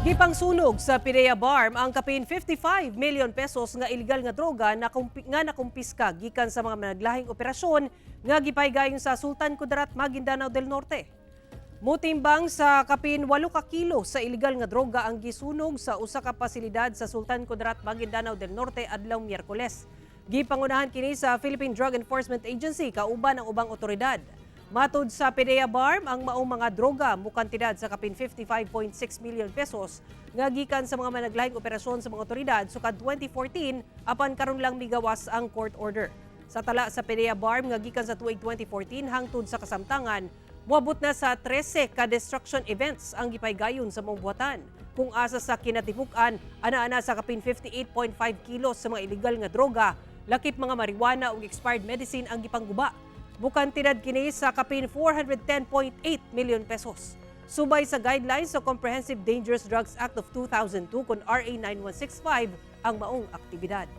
Gipang sunog sa Pirea Barm ang kapin 55 million pesos nga illegal nga droga nga nakumpiska gikan sa mga naglahing operasyon nga gipaygayon sa Sultan Kudarat, Maguindanao del Norte. Mutimbang sa kapin 8 ka kilo sa illegal nga droga ang gisunog sa usa ka pasilidad sa Sultan Kudarat, Maguindanao del Norte adlaw Miyerkules. Gipangunahan kini sa Philippine Drug Enforcement Agency kauban ang ubang otoridad. Matud sa PDEA Barm, ang maong mga droga mukantidad sa kapin 55.6 million pesos nga gikan sa mga managlahing operasyon sa mga otoridad sukad 2014 apan karon lang migawas ang court order. Sa tala sa PDEA Barm nga gikan sa tuig 2014 hangtod sa kasamtangan, moabot na sa 13 ka destruction events ang gipaygayon sa mong buwatan. Kung asa sa kinatibuk-an, ana-ana sa kapin 58.5 kilos sa mga illegal nga droga, lakip mga marijuana ug expired medicine ang gipangguba. Bukan tinad kini sa kapin 410.8 million pesos. Subay sa guidelines sa Comprehensive Dangerous Drugs Act of 2002 kun RA 9165 ang maong aktibidad.